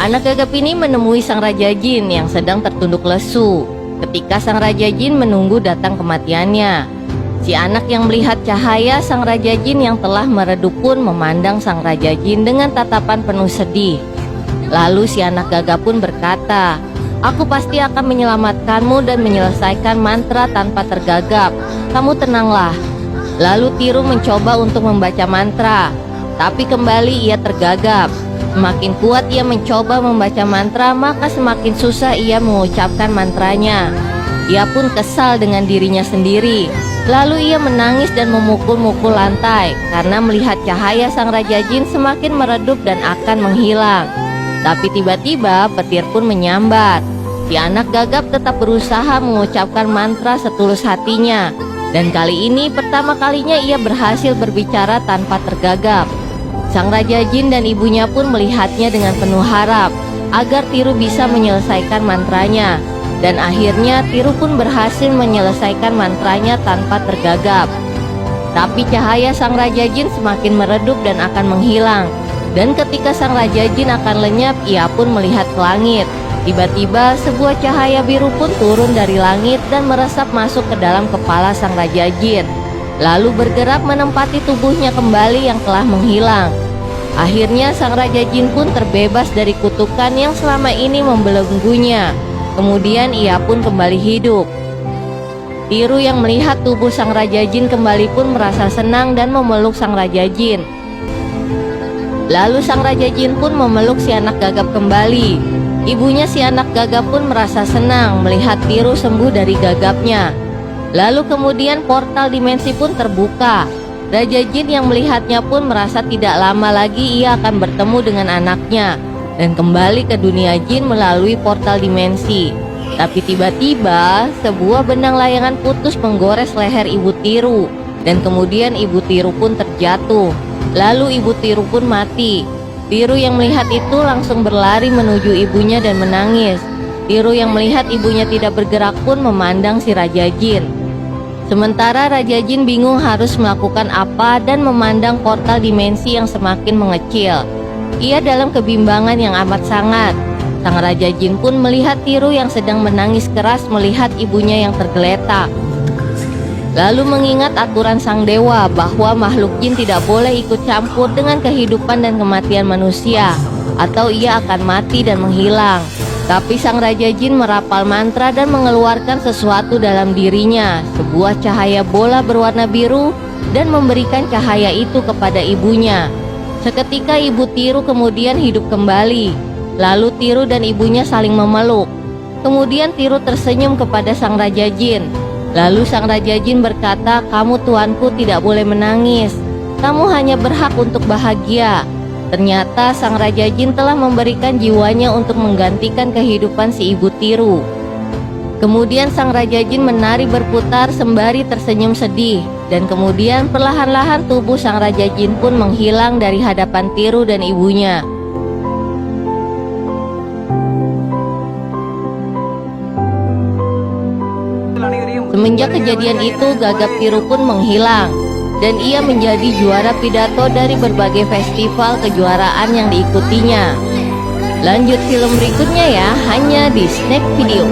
Anak gagap ini menemui sang Raja Jin yang sedang tertunduk lesu. Ketika sang Raja Jin menunggu datang kematiannya, si anak yang melihat cahaya sang Raja Jin yang telah meredup pun memandang sang Raja Jin dengan tatapan penuh sedih. Lalu si anak gagap pun berkata, "Aku pasti akan menyelamatkanmu dan menyelesaikan mantra tanpa tergagap. Kamu tenanglah." Lalu Tiru mencoba untuk membaca mantra, tapi kembali ia tergagap. Semakin kuat ia mencoba membaca mantra, maka semakin susah ia mengucapkan mantranya. Ia pun kesal dengan dirinya sendiri. Lalu ia menangis dan memukul-mukul lantai karena melihat cahaya sang Raja Jin semakin meredup dan akan menghilang. Tapi tiba-tiba petir pun menyambar. Si anak gagap tetap berusaha mengucapkan mantra setulus hatinya. Dan kali ini pertama kalinya ia berhasil berbicara tanpa tergagap. Sang Raja Jin dan ibunya pun melihatnya dengan penuh harap agar Tiru bisa menyelesaikan mantranya. Dan akhirnya Tiru pun berhasil menyelesaikan mantranya tanpa tergagap. Tapi cahaya sang Raja Jin semakin meredup dan akan menghilang. Dan ketika sang Raja Jin akan lenyap, ia pun melihat ke langit. Tiba-tiba sebuah cahaya biru pun turun dari langit dan meresap masuk ke dalam kepala sang Raja Jin, lalu bergerak menempati tubuhnya kembali yang telah menghilang. Akhirnya sang Raja Jin pun terbebas dari kutukan yang selama ini membelenggunya. Kemudian ia pun kembali hidup. Tiru yang melihat tubuh sang Raja Jin kembali pun merasa senang dan memeluk sang Raja Jin. Lalu sang Raja Jin pun memeluk si anak gagap kembali. Ibunya si anak gagap pun merasa senang melihat Tiru sembuh dari gagapnya. Lalu kemudian portal dimensi pun terbuka. Raja Jin yang melihatnya pun merasa tidak lama lagi ia akan bertemu dengan anaknya dan kembali ke dunia jin melalui portal dimensi. Tapi tiba-tiba sebuah benang layangan putus menggores leher ibu Tiru dan kemudian ibu Tiru pun terjatuh. Lalu ibu Tiru pun mati. Tiru yang melihat itu langsung berlari menuju ibunya dan menangis. Tiru yang melihat ibunya tidak bergerak pun memandang si Raja Jin. Sementara Raja Jin bingung harus melakukan apa dan memandang portal dimensi yang semakin mengecil. Ia dalam kebimbangan yang amat sangat. Sang Raja Jin pun melihat Tiru yang sedang menangis keras melihat ibunya yang tergeletak. Lalu mengingat aturan sang dewa bahwa makhluk jin tidak boleh ikut campur dengan kehidupan dan kematian manusia, atau ia akan mati dan menghilang. Tapi sang Raja Jin merapal mantra dan mengeluarkan sesuatu dalam dirinya, sebuah cahaya bola berwarna biru, dan memberikan cahaya itu kepada ibunya. Seketika ibu Tiru kemudian hidup kembali. Lalu Tiru dan ibunya saling memeluk. Kemudian Tiru tersenyum kepada sang Raja Jin. Lalu sang Raja Jin berkata, "Kamu tuanku tidak boleh menangis. Kamu hanya berhak untuk bahagia." Ternyata sang Raja Jin telah memberikan jiwanya untuk menggantikan kehidupan si ibu Tiru. Kemudian sang Raja Jin menari berputar sembari tersenyum sedih. Dan kemudian perlahan-lahan tubuh sang Raja Jin pun menghilang dari hadapan Tiru dan ibunya. Semenjak kejadian itu, gagap Tiru pun menghilang dan ia menjadi juara pidato dari berbagai festival kejuaraan yang diikutinya. Lanjut film berikutnya ya, hanya di Snack Video.